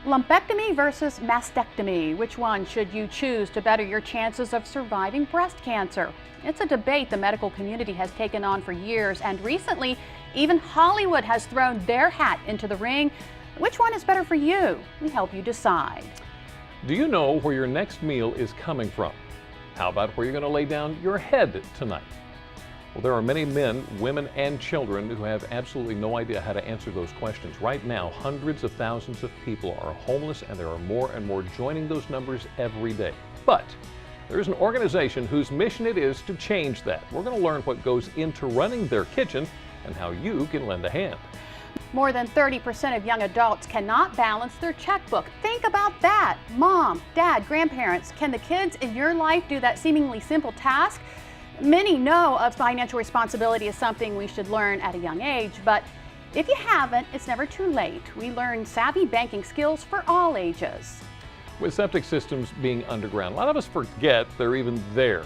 Lumpectomy versus mastectomy. Which one should you choose to better your chances of surviving breast cancer? It's a debate the medical community has taken on for years, and recently, even Hollywood has thrown their hat into the ring. Which one is better for you? We help you decide. Do you know where your next meal is coming from? How about where you're going to lay down your head tonight? Well, there are many men, women, and children who have absolutely no idea how to answer those questions. Right now, hundreds of thousands of people are homeless, and there are more and more joining those numbers every day. But there is an organization whose mission it is to change that. We're going to learn what goes into running their kitchen and how you can lend a hand. More than 30% of young adults cannot balance their checkbook. Think about that. Mom, dad, grandparents, can the kids in your life do that seemingly simple task? Many know of financial responsibility as something we should learn at a young age, but if you haven't, it's never too late. We learn savvy banking skills for all ages. With septic systems being underground, a lot of us forget they're even there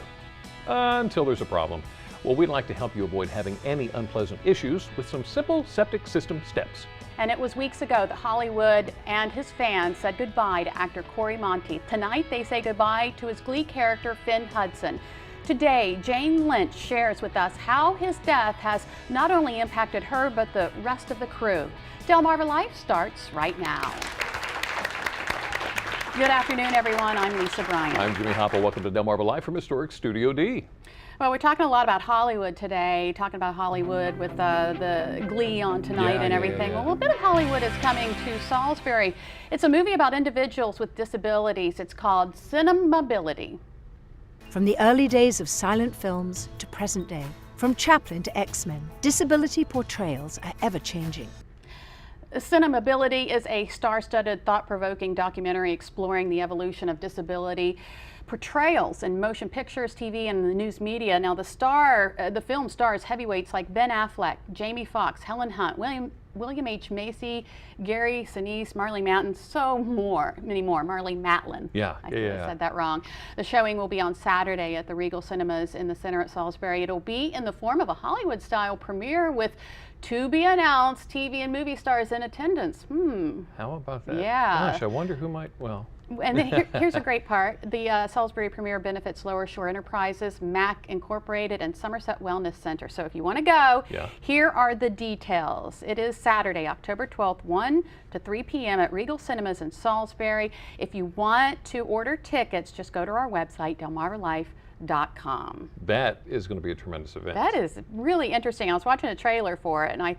until there's a problem. Well, we'd like to help you avoid having any unpleasant issues with some simple septic system steps. And it was weeks ago that Hollywood and his fans said goodbye to actor Corey Monteith. Tonight, they say goodbye to his Glee character, Finn Hudson. Today, Jane Lynch shares with us how his death has not only impacted her, but the rest of the crew. Delmarva Life starts right now. Good afternoon, everyone. I'm Lisa Bryant. I'm Jimmy Hopple. Welcome to Delmarva Live from Historic Studio D. Well, we're talking a lot about Hollywood today, talking about Hollywood with the Glee on tonight and everything. Well, a bit of Hollywood is coming to Salisbury. It's a movie about individuals with disabilities. It's called Ceinemability. From the early days of silent films to present day, from Chaplin to X-Men, disability portrayals are ever-changing. Ceinemability is a star-studded, thought-provoking documentary exploring the evolution of disability portrayals in motion pictures, TV, and the news media. Now, the film stars heavyweights like Ben Affleck, Jamie Foxx, Helen Hunt, William H. Macy, Gary Sinise, Marlee Matlin, many more. Marlee Matlin. I said that wrong. The showing will be on Saturday at the Regal Cinemas in the center at Salisbury. It'll be in the form of a Hollywood-style premiere with to-be-announced TV and movie stars in attendance. How about that? Yeah. Gosh, I wonder who might, well. And here's a great part. The Salisbury premiere benefits Lower Shore Enterprises, MAC Incorporated, and Somerset Wellness Center. So if you want to go, here are the details. It is Saturday, October 12th, 1 to 3 p.m. at Regal Cinemas in Salisbury. If you want to order tickets, just go to our website, delmarvalife.com. That is going to be a tremendous event. That is really interesting. I was watching a trailer for it, and I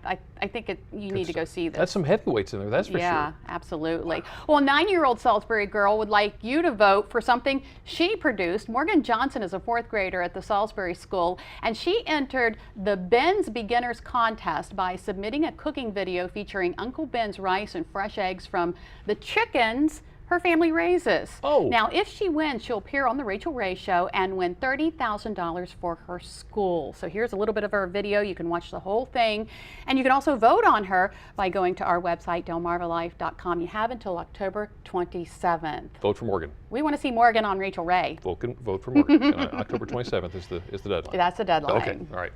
think you need to go see this. That's some heavyweights in there, that's for sure. Yeah, absolutely. Well, a 9-year-old Salisbury girl would like you to vote for something she produced. Morgan Johnson is a 4th grader at the Salisbury School, and she entered the Ben's Beginners Contest by submitting a cooking video featuring Uncle Ben's rice and fresh eggs from the chickens her family raises. Now, if she wins, she'll appear on the Rachael Ray Show and win $30,000 for her school. So here's a little bit of her video. You can watch the whole thing, and you can also vote on her by going to our website, delmarvalife.com. You have until October 27th. Vote for Morgan. We want to see Morgan on Rachael Ray. Vote for Morgan. October 27th is the deadline. That's the deadline. Okay. All right.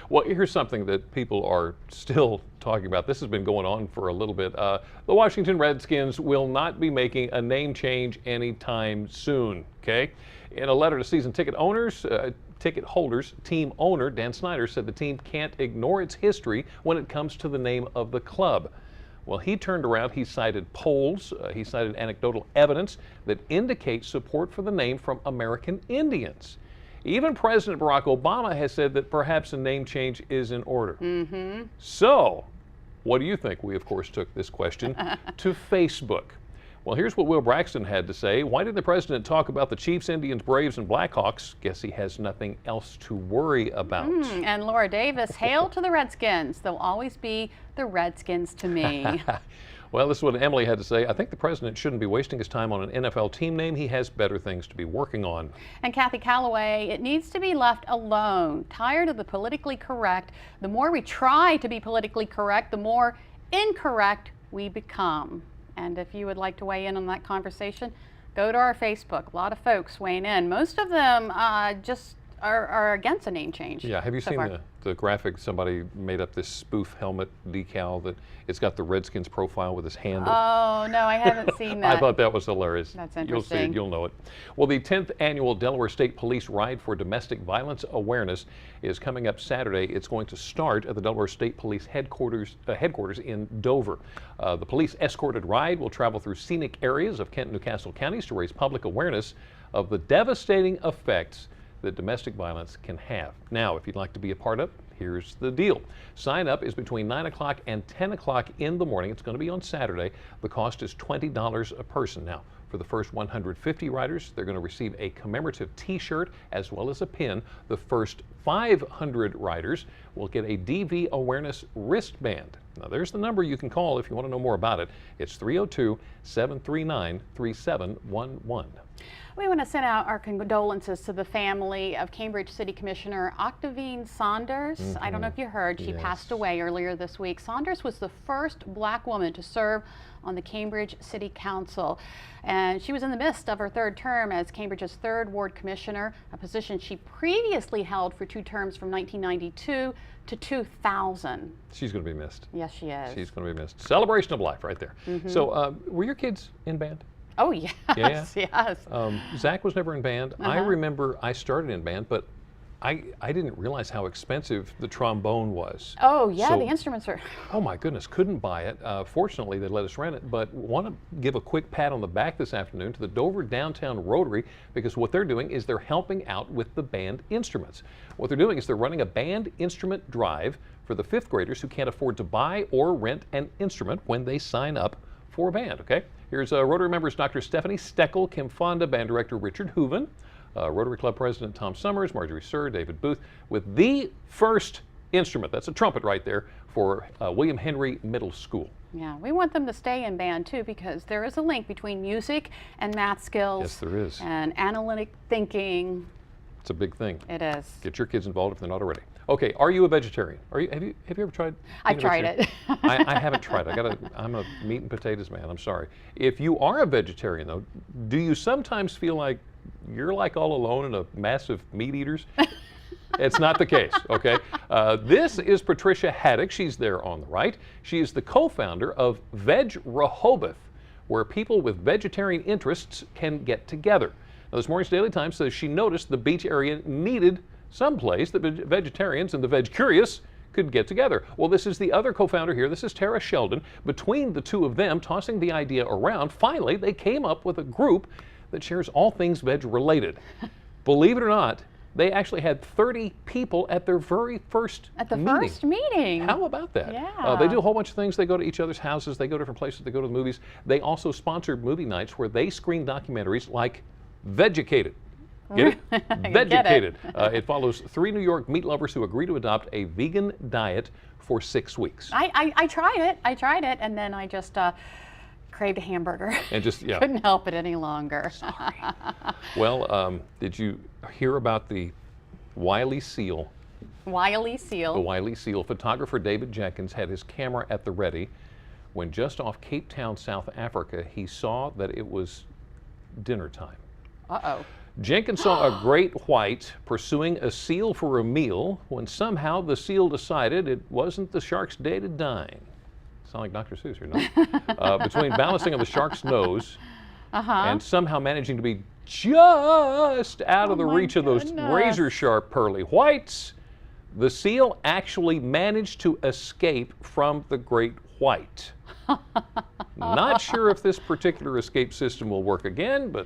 Well, here's something that people are still talking about. This has been going on for a little bit. The Washington Redskins will not be making a name change anytime soon. Okay. In a letter to season ticket holders, team owner Dan Snyder said the team can't ignore its history when it comes to the name of the club. Well, he turned around, he cited polls, he cited anecdotal evidence that indicates support for the name from American Indians. Even President Barack Obama has said that perhaps a name change is in order. So, what do you think? We, of course, took this question to Facebook. Well, here's what Will Braxton had to say. Why did the president talk about the Chiefs, Indians, Braves, and Blackhawks? Guess he has nothing else to worry about. And Laura Davis, hail to the Redskins. They'll always be the Redskins to me. Well, this is what Emily had to say. I think the president shouldn't be wasting his time on an NFL team name. He has better things to be working on. And Kathy Calloway, it needs to be left alone. Tired of the politically correct. The more we try to be politically correct, the more incorrect we become. And if you would like to weigh in on that conversation, go to our Facebook. A lot of folks weighing in. Most of them just are against a name change. Yeah, have you so seen far. the graphic? Somebody made up this spoof helmet decal that it's got the Redskins profile with his hand. Oh, no, I haven't seen that. I thought that was hilarious. That's You'll see it, interesting. you'll know it. Well, the 10th annual Delaware State Police Ride for Domestic Violence Awareness is coming up Saturday. It's going to start at the Delaware State Police headquarters in Dover. The police escorted ride will travel through scenic areas of Kent and Newcastle counties to raise public awareness of the devastating effects that domestic violence can have. Now, if you'd like to be a part of it, here's the deal. Sign up is between 9 o'clock and 10 o'clock in the morning. It's going to be on Saturday. The cost is $20 a person. Now, for the first 150 riders, they're going to receive a commemorative t-shirt as well as a pin. The first 500 riders will get a DV awareness wristband. Now, there's the number you can call if you want to know more about it. It's 302-739-3711. We want to send out our condolences to the family of Cambridge City Commissioner Octavene Saunders. I don't know if you heard, she passed away earlier this week. Saunders was the first black woman to serve on the Cambridge City Council, and she was in the midst of her third term as Cambridge's 3rd Ward Commissioner, a position she previously held for 2 terms from 1992 to 2000. She's going to be missed. Yes, she is. She's going to be missed. Celebration of life right there. So, were your kids in band? Oh, yes, Yeah. yes. Zach was never in band. I remember I started in band, but I didn't realize how expensive the trombone was. Oh, yeah, So- the instruments are. Oh my goodness, couldn't buy it. Fortunately, they let us rent it, but want to give a quick pat on the back this afternoon to the Dover Downtown Rotary, because what they're doing is they're helping out with the band instruments. What they're doing is they're running a band instrument drive for the 5th graders who can't afford to buy or rent an instrument when they sign up for a band, okay? Here's Rotary members Dr. Stephanie Steckel, Kim Fonda, band director Richard Hooven, Rotary Club President Tom Summers, Marjorie Sir, David Booth, with the first instrument, that's a trumpet right there, for William Henry Middle School. Yeah, we want them to stay in band too, because there is a link between music and math skills. Yes, there is. And analytic thinking. It's a big thing. It is. Get your kids involved if they're not already. Okay, are you a vegetarian? Have you ever tried? I've being a tried vegetarian? it. I haven't tried it. I'm a meat and potatoes man. I'm sorry. If you are a vegetarian though, do you sometimes feel like you're like all alone in a mass of meat eaters? It's not the case, okay? This is Patricia Haddock. She's there on the right. She is the co-founder of Veg Rehoboth, where people with vegetarian interests can get together. Now, this morning's Daily Times says she noticed the beach area needed some place that vegetarians and the veg curious could get together. Well, this is the other co-founder here. This is Tara Sheldon. Between the two of them, tossing the idea around, finally they came up with a group that shares all things veg related. Believe it or not, they actually had 30 people at their very first meeting. First meeting. How about that? Yeah. They do a whole bunch of things. They go to each other's houses. They go different places. They go to the movies. They also sponsor movie nights where they screen documentaries like Vegucated. Get it? Vegucated. It follows 3 New York meat lovers who agree to adopt a vegan diet for 6 weeks. I tried it. I tried it, and then I just craved a hamburger. And just, yeah. Couldn't help it any longer. Sorry. Well, did you hear about the wily seal? Wily seal. The wily seal. Photographer David Jenkins had his camera at the ready when just off Cape Town, South Africa, he saw that it was dinner time. Uh-oh. Jenkins saw a great white pursuing a seal for a meal when somehow the seal decided it wasn't the shark's day to dine. Sound like Dr. Seuss here, no? Between balancing on the shark's nose and somehow managing to be just out of the reach of those razor-sharp pearly whites, the seal actually managed to escape from the great white. Not sure if this particular escape system will work again, but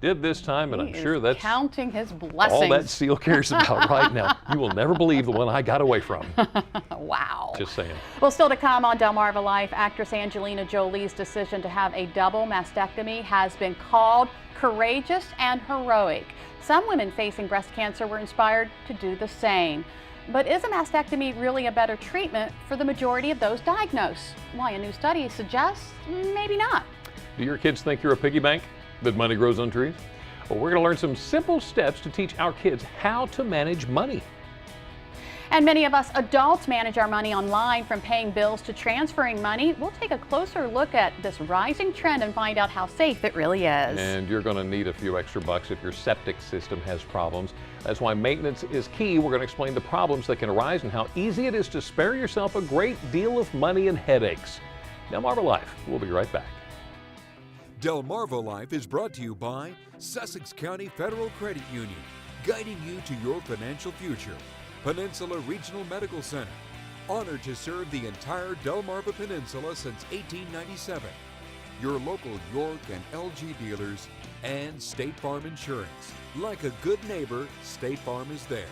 did this time, and I'm sure that's counting his blessings. all that seal cares about right now. You will never believe the one I got away from. Wow. Just saying. Well, still to come on Delmarva Life, actress Angelina Jolie's decision to have a double mastectomy has been called courageous and heroic. Some women facing breast cancer were inspired to do the same. But is a mastectomy really a better treatment for the majority of those diagnosed? Why, a new study suggests maybe not. Do your kids think you're a piggy bank that money grows on trees? Well, we're going to learn some simple steps to teach our kids how to manage money. And many of us adults manage our money online, from paying bills to transferring money. We'll take a closer look at this rising trend and find out how safe it really is. And you're going to need a few extra bucks if your septic system has problems. That's why maintenance is key. We're going to explain the problems that can arise and how easy it is to spare yourself a great deal of money and headaches. Delmarva Life. We'll be right back. Delmarva Life is brought to you by Sussex County Federal Credit Union, guiding you to your financial future. Peninsula Regional Medical Center, honored to serve the entire Delmarva Peninsula since 1897. Your local York and LG dealers, and State Farm Insurance. Like a good neighbor, State Farm is there.